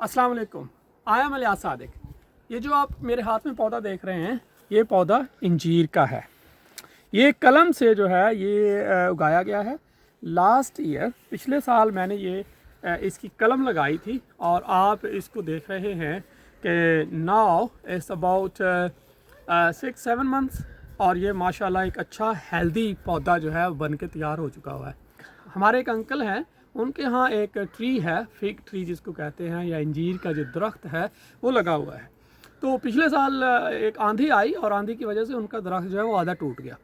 अस्सलाम वालेकुम। I am Ilyas Sadiq. ये जो आप मेरे हाथ में पौधा देख रहे हैं, ये पौधा इंजीर का है। ये कलम से जो है ये उगाया गया है। लास्ट ईयर पिछले साल मैंने ये इसकी कलम लगाई थी और आप इसको देख रहे हैं कि नाउ इट्स अबाउट 6-7 मंथ्स और ये माशाल्लाह एक अच्छा हेल्दी पौधा जो है बन के तैयार हो चुका हुआ है। हमारे एक अंकल हैं, उनके यहाँ एक ट्री है, फिग ट्री जिसको कहते हैं, या अंजीर का जो दरख्त है वो लगा हुआ है। तो पिछले साल एक आंधी आई और आंधी की वजह से उनका दरख्त जो है वो आधा टूट गया।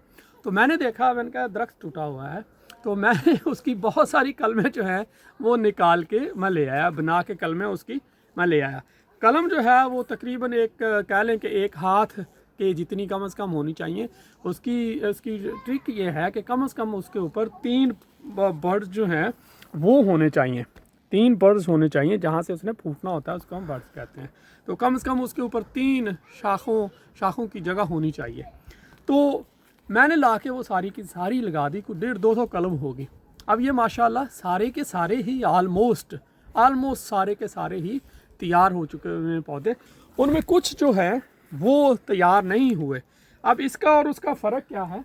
तो मैंने देखा, मैंने कहा दरख्त टूटा हुआ है, तो मैंने उसकी बहुत सारी कलमें जो हैं वो निकाल के मैं ले आया, बना के कलमें उसकी मैं ले आया। कलम जो है वो तकरीबन एक कह लें कि एक हाथ के जितनी कम से कम होनी चाहिए। उसकी ट्रिक ये है कि कम से कम उसके ऊपर 3 बर्ड्स जो हैं वो होने चाहिए, 3 बर्ड्स होने चाहिए, जहाँ से उसने फूटना होता है उसको हम बर्ड्स कहते हैं। तो कम से कम उसके ऊपर 3 शाखों की जगह होनी चाहिए। तो मैंने लाके वो सारी की सारी लगा दी, कुछ 150-200 कलम होगी। अब ये माशाल्लाह सारे के सारे ही ऑलमोस्ट सारे के सारे ही तैयार हो चुके हैं पौधे। उनमें कुछ जो है वो तैयार नहीं हुए। अब इसका और उसका फ़र्क क्या है,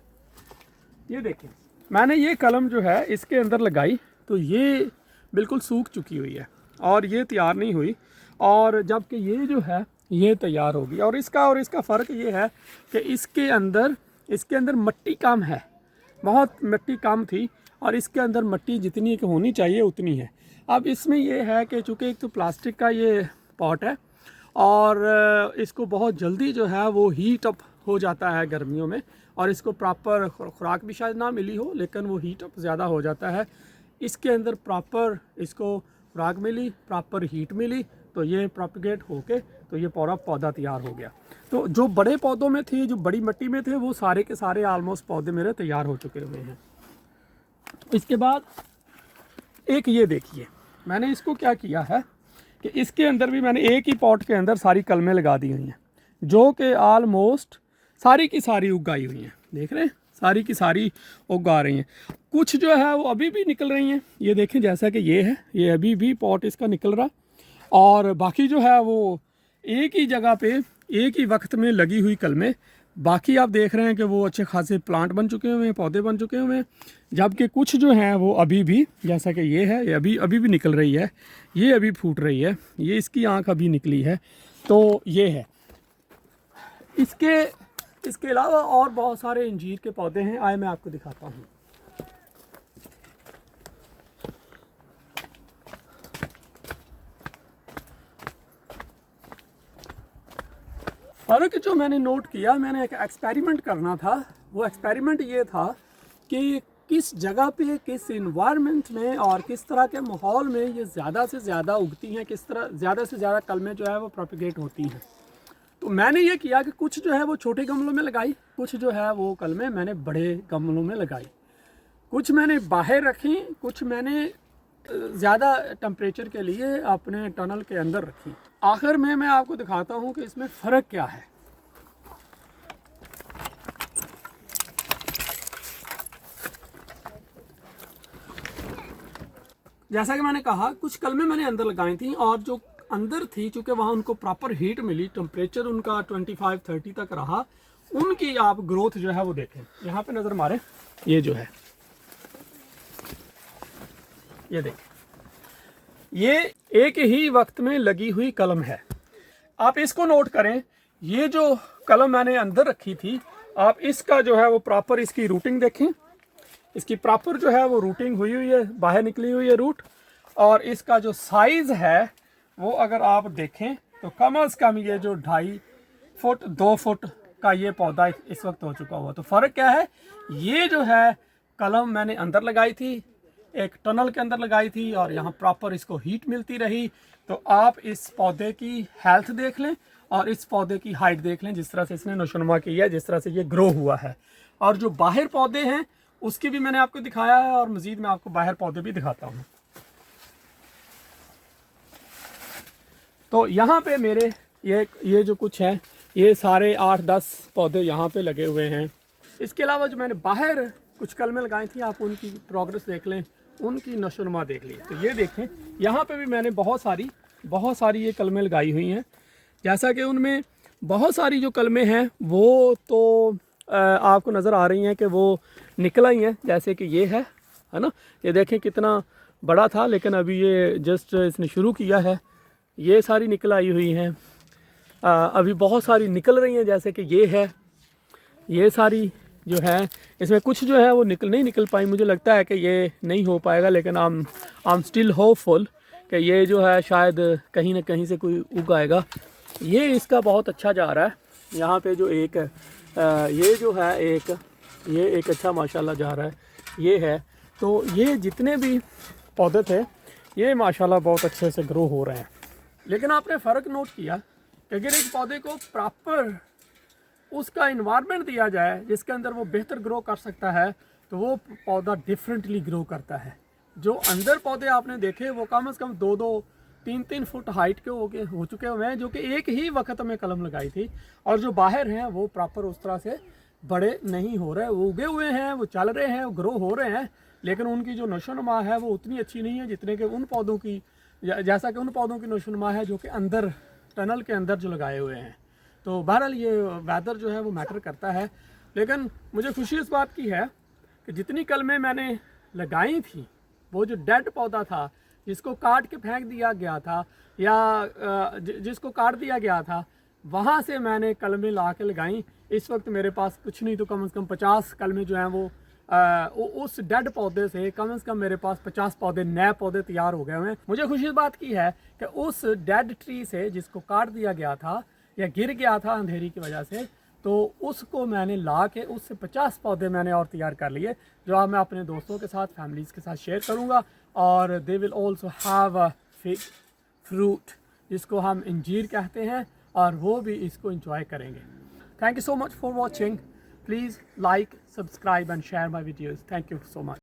ये देखें। मैंने ये कलम जो है इसके अंदर लगाई तो ये बिल्कुल सूख चुकी हुई है और ये तैयार नहीं हुई, और जबकि ये जो है ये तैयार होगी। और इसका फ़र्क ये है कि इसके अंदर मट्टी कम है, बहुत मिट्टी कम थी, और इसके अंदर मट्टी जितनी की होनी चाहिए उतनी है। अब इसमें ये है कि चूँकि एक तो प्लास्टिक का ये पॉट है और इसको बहुत जल्दी जो है वो हीट अप हो जाता है गर्मियों में, और इसको प्रॉपर खुराक भी शायद ना मिली हो, लेकिन वो हीट अप ज़्यादा हो जाता है। इसके अंदर प्रॉपर इसको खुराक मिली, प्रॉपर हीट मिली, तो ये प्रोपगेट होके तो ये पूरा पौधा तैयार हो गया। तो जो बड़े पौधों में थे, जो बड़ी मिट्टी में थे, वो सारे के सारे ऑलमोस्ट पौधे मेरे तैयार हो चुके हुए हैं। इसके बाद एक ये देखिए, मैंने इसको क्या किया है कि इसके अंदर भी मैंने एक ही पॉट के अंदर सारी कलमें लगा दी हुई हैं, जो कि ऑलमोस्ट सारी की सारी उगाई हुई हैं। देख रहे हैं, सारी की सारी उगा रही हैं। कुछ जो है वो अभी भी निकल रही हैं, ये देखें, जैसा कि ये है, ये अभी भी पॉट इसका निकल रहा, और बाकी जो है वो एक ही जगह पे एक ही वक्त में लगी हुई कलमें। बाकी आप देख रहे हैं कि वो अच्छे खासे प्लांट बन चुके हुए हैं, पौधे बन चुके हुए हैं, जबकि कुछ जो हैं वो अभी भी, जैसा कि ये है, ये अभी भी निकल रही है, ये अभी फूट रही है, ये इसकी आँख अभी निकली है। तो ये है। इसके अलावा और बहुत सारे अंजीर के पौधे हैं, आए मैं आपको दिखाता हूँ। फ़र्क जो मैंने नोट किया, मैंने एक एक्सपेरिमेंट करना था। वो एक्सपेरिमेंट ये था कि किस जगह पे, किस इन्वायरमेंट में और किस तरह के माहौल में ये ज़्यादा से ज़्यादा उगती हैं, किस तरह ज़्यादा से ज़्यादा कलमें जो है वो प्रोपगेट होती हैं। तो मैंने ये किया कि कुछ जो है वो छोटे गमलों में लगाई, कुछ जो है वो कलमें मैंने बड़े गमलों में लगाई, कुछ मैंने बाहर रखी, कुछ मैंने ज़्यादा टेम्परेचर के लिए अपने टनल के अंदर रखी। आखिर में मैं आपको दिखाता हूँ कि इसमें फ़र्क क्या है। जैसा कि मैंने कहा, कुछ कलमें मैंने अंदर लगाई थी, और जो अंदर थी चूँकि वहाँ उनको प्रॉपर हीट मिली, टेम्परेचर उनका 25-30 तक रहा, उनकी आप ग्रोथ जो है वो देखें। यहाँ पे नज़र मारें, ये जो है, ये देखें, ये एक ही वक्त में लगी हुई कलम है। आप इसको नोट करें, ये जो कलम मैंने अंदर रखी थी, आप इसका जो है वो प्रॉपर इसकी रूटिंग देखें, इसकी प्रॉपर जो है वो रूटिंग हुई है, बाहर निकली हुई है रूट, और इसका जो साइज़ है वो अगर आप देखें तो कम से कम ये जो 2.5 फुट 2 फुट का ये पौधा इस वक्त हो चुका हुआ। तो फ़र्क क्या है, ये जो है कलम मैंने अंदर लगाई थी, एक टनल के अंदर लगाई थी, और यहाँ प्रॉपर इसको हीट मिलती रही। तो आप इस पौधे की हेल्थ देख लें और इस पौधे की हाइट देख लें, जिस तरह से इसने नशोनुमा की है, जिस तरह से ये ग्रो हुआ है। और जो बाहर पौधे हैं उसकी भी मैंने आपको दिखाया है, और मज़ीद मैं आपको बाहर पौधे भी दिखाता हूँ। तो यहाँ पे मेरे ये जो कुछ है, ये सारे 8-10 पौधे यहाँ पे लगे हुए हैं। इसके अलावा जो मैंने बाहर कुछ कलमें लगाई थी, आप उनकी प्रोग्रेस देख लें, उनकी नशोनुमा देख ली। तो ये देखें, यहाँ पे भी मैंने बहुत सारी बहुत सारी ये कलमें लगाई हुई हैं, जैसा कि उनमें बहुत सारी जो कलमें हैं वो तो आपको नज़र आ रही हैं कि वो निकल आई हैं, जैसे कि ये है ना, ये देखें कितना बड़ा था लेकिन अभी ये जस्ट इसने शुरू किया है। ये सारी निकल आई हुई हैं, अभी बहुत सारी निकल रही हैं, जैसे कि ये है, ये सारी जो है इसमें कुछ जो है वो नहीं निकल पाई। मुझे लगता है कि ये नहीं हो पाएगा, लेकिन आई एम स्टिल होपफुल कि ये जो है शायद कहीं ना कहीं से कोई उग आएगा। ये इसका बहुत अच्छा जा रहा है। यहाँ पे जो एक ये जो है ये एक अच्छा माशाल्लाह जा रहा है, ये है। तो ये जितने भी पौधे थे ये माशाल्लाह बहुत अच्छे से ग्रो हो रहे हैं। लेकिन आपने फ़र्क नोट किया कि अगर एक पौधे को प्रॉपर उसका इन्वायरमेंट दिया जाए जिसके अंदर वो बेहतर ग्रो कर सकता है, तो वो पौधा डिफरेंटली ग्रो करता है। जो अंदर पौधे आपने देखे वो कम से कम 2-2, 3-3 फुट हाइट के हो चुके हुए हैं, जो कि एक ही वक्त में कलम लगाई थी। और जो बाहर हैं वो प्रॉपर उस तरह से बड़े नहीं हो रहे, वो उगे हुए हैं, वो चल रहे हैं, वो ग्रो हो रहे हैं, लेकिन उनकी जो नशोनुमा है वो उतनी अच्छी नहीं है जितने कि उन पौधों की, जैसा कि उन पौधों की नशोनुमा है जो कि अंदर टनल के अंदर जो लगाए हुए हैं। तो बहरहाल ये वेदर जो है वो मैटर करता है। लेकिन मुझे खुशी इस बात की है कि जितनी कलमें मैंने लगाई थी, वो जो डेड पौधा था जिसको काट के फेंक दिया गया था या जिसको काट दिया गया था, वहाँ से मैंने कलमें ला के लगाई। इस वक्त मेरे पास कुछ नहीं तो कम से कम 50 कलमें जो हैं वो उस डेड पौधे से कम मेरे पास 50 पौधे, नए पौधे तैयार हो गए हुए हैं। मुझे खुशी इस बात की है कि उस डेड ट्री से जिसको काट दिया गया था या गिर गया था अंधेरी की वजह से, तो उसको मैंने ला के उससे 50 पौधे मैंने और तैयार कर लिए, जो अब मैं अपने दोस्तों के साथ, फैमिलीज़ के साथ शेयर करूँगा। और they will also have a fig fruit जिसको हम इंजीर कहते हैं, और वो भी इसको इंजॉय करेंगे। Thank you so much for watching. Please like, subscribe and share my videos. Thank you so much.